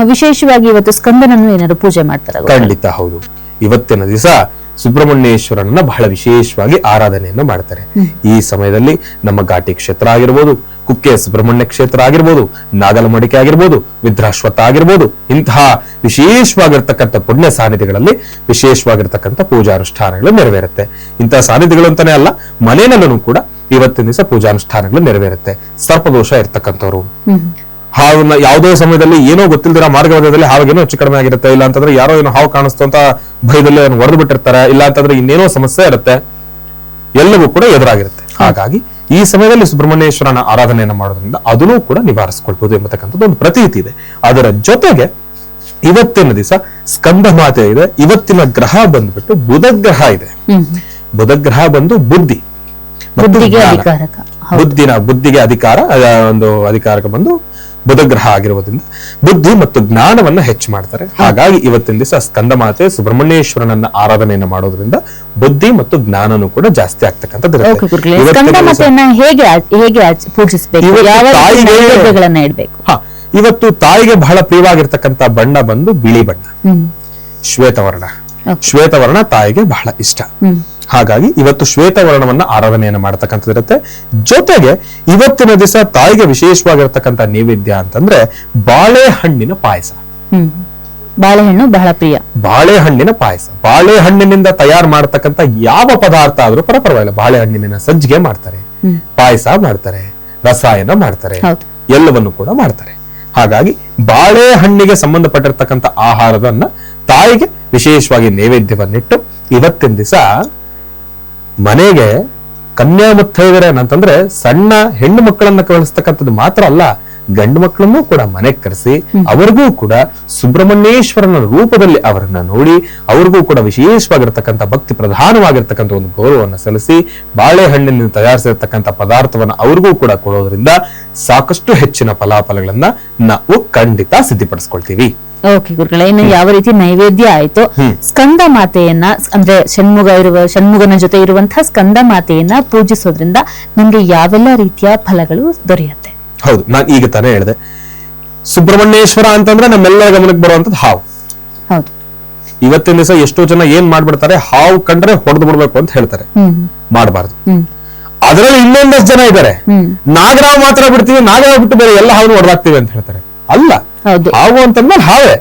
ವಿಶೇಷವಾಗಿ ಇವತ್ತು ಸ್ಕಂದನನ್ನು ಏನಾದ್ರು ಪೂಜೆ ಮಾಡ್ತಾರೆ? ಖಂಡಿತ ಹೌದು. ಇವತ್ತಿನ ದಿವಸ ಸುಬ್ರಹ್ಮಣ್ಯೇಶ್ವರನನ್ನ ಬಹಳ ವಿಶೇಷವಾಗಿ ಆರಾಧನೆಯನ್ನು ಮಾಡ್ತಾರೆ. ಈ ಸಮಯದಲ್ಲಿ ನಮ್ಮ ಘಾಟಿ ಕ್ಷೇತ್ರ ಆಗಿರ್ಬೋದು, ಕುಕ್ಕೆ ಸುಬ್ರಹ್ಮಣ್ಯ ಕ್ಷೇತ್ರ ಆಗಿರ್ಬೋದು, ನಾಗಲಮಡಿಕೆ ಆಗಿರ್ಬೋದು, ವಿದ್ರಾಶ್ವತ್ಥ ಆಗಿರ್ಬೋದು, ಇಂತಹ ವಿಶೇಷವಾಗಿರ್ತಕ್ಕಂಥ ಪುಣ್ಯ ಸಾನ್ನಿಧ್ಯಗಳಲ್ಲಿ ವಿಶೇಷವಾಗಿರ್ತಕ್ಕಂಥ ಪೂಜಾನುಷ್ಠಾನಗಳು ನೆರವೇರುತ್ತೆ. ಇಂತಹ ಸಾನ್ನಿಧ್ಯಗಳು ಅಂತಾನೆ ಅಲ್ಲ, ಮನೆಯಲ್ಲೂ ಕೂಡ ಇವತ್ತಿನ ದಿವಸ ಪೂಜಾನುಷ್ಠಾನಗಳು ನೆರವೇರುತ್ತೆ. ಸರ್ಪದೋಷ ಇರ್ತಕ್ಕಂಥವ್ರು, ಹಾವನ್ನ ಯಾವುದೋ ಸಮಯದಲ್ಲಿ ಏನೋ ಗೊತ್ತಿಲ್ದಿರ ಮಾರ್ಗದಲ್ಲಿ ಹಾವಾಗೇನೋ ಹೆಚ್ಚು ಕಡಿಮೆ ಆಗಿರುತ್ತೆ, ಇಲ್ಲ ಅಂತಂದ್ರೆ ಯಾರೋ ಏನೋ ಹಾವು ಕಾಣಿಸ್ತು ಅಂತ ಭಯದಲ್ಲಿ ಹೊಡೆದು ಬಿಟ್ಟಿರ್ತಾರೆ, ಇಲ್ಲ ಅಂತಂದ್ರೆ ಇನ್ನೇನೋ ಸಮಸ್ಯೆ ಇರುತ್ತೆ, ಎಲ್ಲವೂ ಕೂಡ ಎದುರಾಗಿರುತ್ತೆ. ಹಾಗಾಗಿ ಈ ಸಮಯದಲ್ಲಿ ಸುಬ್ರಹ್ಮಣ್ಯೇಶ್ವರನ ಆರಾಧನೆಯನ್ನ ಮಾಡೋದ್ರಿಂದ ಅದನ್ನೂ ಕೂಡ ನಿವಾರಿಸಿಕೊಳ್ಬಹುದು ಎಂಬತಕ್ಕಂಥದ್ದು ಒಂದು ಪ್ರತೀತಿ ಇದೆ. ಅದರ ಜೊತೆಗೆ ಇವತ್ತಿನ ದಿವಸ ಸ್ಕಂದ ಮಾತೆ ಇದೆ. ಇವತ್ತಿನ ಗ್ರಹ ಬಂದ್ಬಿಟ್ಟು ಬುಧ ಗ್ರಹ ಇದೆ. ಬುಧ ಗ್ರಹ ಬಂದು ಬುದ್ಧಿಗೆ ಅಧಿಕಾರ, ಒಂದು ಅಧಿಕಾರಕ ಬಂದು ಬುಧ ಗ್ರಹ ಆಗಿರುವುದರಿಂದ ಬುದ್ಧಿ ಮತ್ತು ಜ್ಞಾನವನ್ನ ಹೆಚ್ಚು ಮಾಡ್ತಾರೆ. ಹಾಗಾಗಿ ಇವತ್ತಿನ ದಿವಸ ಸ್ಕಂದ ಮಾತೆ ಸುಬ್ರಹ್ಮಣ್ಯೇಶ್ವರನನ್ನ ಆರಾಧನೆಯನ್ನ ಮಾಡೋದ್ರಿಂದ ಬುದ್ಧಿ ಮತ್ತು ಜ್ಞಾನನೂ ಕೂಡ ಜಾಸ್ತಿ ಆಗ್ತಕ್ಕಂಥದ್ದು. ಇವತ್ತು ತಾಯಿಗೆ ಬಹಳ ಪ್ರಿಯವಾಗಿರ್ತಕ್ಕಂಥ ಬಣ್ಣ ಬಂದು ಬಿಳಿ ಬಣ್ಣ, ಶ್ವೇತವರ್ಣ. ಶ್ವೇತವರ್ಣ ತಾಯಿಗೆ ಬಹಳ ಇಷ್ಟ. ಹಾಗಾಗಿ ಇವತ್ತು ಶ್ವೇತವರ್ಣವನ್ನ ಆರಾಧನೆಯನ್ನ ಮಾಡತಕ್ಕಂಥದ್ದಿರುತ್ತೆ. ಜೊತೆಗೆ ಇವತ್ತಿನ ದಿವಸ ತಾಯಿಗೆ ವಿಶೇಷವಾಗಿರ್ತಕ್ಕಂಥ ನೈವೇದ್ಯ ಅಂತಂದ್ರೆ ಬಾಳೆಹಣ್ಣಿನ ಪಾಯಸ. ಬಾಳೆಹಣ್ಣು ಬಹಳ ಪ್ರಿಯ. ಬಾಳೆಹಣ್ಣಿನ ಪಾಯಸ, ಬಾಳೆಹಣ್ಣಿನಿಂದ ತಯಾರು ಮಾಡತಕ್ಕಂಥ ಯಾವ ಪದಾರ್ಥ ಆದ್ರೂ ಪರವಾಗಿಲ್ಲ. ಬಾಳೆಹಣ್ಣಿನ ಸಜ್ಜಿಗೆ ಮಾಡ್ತಾರೆ, ಪಾಯಸ ಮಾಡ್ತಾರೆ, ರಸಾಯನ ಮಾಡ್ತಾರೆ, ಎಲ್ಲವನ್ನು ಕೂಡ ಮಾಡ್ತಾರೆ. ಹಾಗಾಗಿ ಬಾಳೆಹಣ್ಣಿಗೆ ಸಂಬಂಧಪಟ್ಟಿರ್ತಕ್ಕಂಥ ಆಹಾರವನ್ನ ತಾಯಿಗೆ ವಿಶೇಷವಾಗಿ ನೈವೇದ್ಯವನ್ನಿಟ್ಟು ಇವತ್ತಿನ ದಿವಸ ಮನೆಗೆ ಕನ್ಯಾ ಮುತ್ತೈದೆಯರು ಅಂತಂದ್ರೆ ಸಣ್ಣ ಹೆಣ್ಣು ಮಕ್ಕಳನ್ನ ಕಳಿಸ್ತಕ್ಕಂಥದ್ದು ಮಾತ್ರ ಅಲ್ಲ, ಗಂಡು ಮಕ್ಕಳನ್ನು ಕೂಡ ಮನೆಗೆ ಕರೆಸಿ ಅವರಿಗೂ ಕೂಡ ಸುಬ್ರಹ್ಮಣ್ಯೇಶ್ವರನ ರೂಪದಲ್ಲಿ ಅವರನ್ನ ನೋಡಿ ಅವ್ರಿಗೂ ಕೂಡ ವಿಶೇಷವಾಗಿರ್ತಕ್ಕಂಥ ಭಕ್ತಿ ಪ್ರಧಾನವಾಗಿರ್ತಕ್ಕಂಥ ಒಂದು ಗೌರವವನ್ನು ಸಲ್ಲಿಸಿ ಬಾಳೆಹಣ್ಣಿನಿಂದ ತಯಾರಿಸಿರ್ತಕ್ಕಂಥ ಪದಾರ್ಥವನ್ನ ಅವ್ರಿಗೂ ಕೂಡ ಕೊಡೋದ್ರಿಂದ ಸಾಕಷ್ಟು ಹೆಚ್ಚಿನ ಫಲಾಫಲಗಳನ್ನ ನಾವು ಖಂಡಿತ ಸಿದ್ಧಿಪಡಿಸ್ಕೊಳ್ತೀವಿ. ಓಕೆ ಗುರುಗಳೇ, ಇನ್ನು ಯಾವ ರೀತಿ ನೈವೇದ್ಯ ಆಯ್ತು, ಸ್ಕಂದ ಮಾತೆಯನ್ನ ಅಂದ್ರೆ ಷಣ್ಮುಗನ ಜೊತೆ ಇರುವಂತಹ ಸ್ಕಂದ ಮಾತೆಯನ್ನ ಪೂಜಿಸೋದ್ರಿಂದ ನಮ್ಗೆ ಯಾವೆಲ್ಲ ರೀತಿಯ ಫಲಗಳು ದೊರೆಯುತ್ತೆ? ಹೌದು, ನಾನು ಈಗ ತಾನೇ ಹೇಳಿದೆ, ಸುಬ್ರಹ್ಮಣ್ಯೇಶ್ವರ ಅಂತಂದ್ರೆ ನಮ್ಮೆಲ್ಲರ ಗಮನಕ್ಕೆ ಬರುವಂತದ್ದು ಹಾವು. ಹೌದು, ಇವತ್ತಿನ ದಿವಸ ಎಷ್ಟೋ ಜನ ಏನ್ ಮಾಡ್ಬಿಡ್ತಾರೆ, ಹಾವು ಕಂಡ್ರೆ ಹೊಡೆದು ಬಿಡ್ಬೇಕು ಅಂತ ಹೇಳ್ತಾರೆ. ಮಾಡಬಾರ್ದು. ಅದರಲ್ಲಿ ಇನ್ನೊಂದಷ್ಟು ಜನ ಇದ್ದಾರೆ, ನಾಗರಾವ್ ಮಾತ್ರ ಬಿಡ್ತೀವಿ, ನಾಗರಾವ್ ಬಿಟ್ಟು ಬೇರೆ ಎಲ್ಲ ಹಾವು ಹೊಡೆದಾಕ್ತಿವಿ ಅಂತ ಹೇಳ್ತಾರೆ. ಅಲ್ಲ, ಹಾವು ಅಂತಂದ್ರೆ ಹಾವೇ.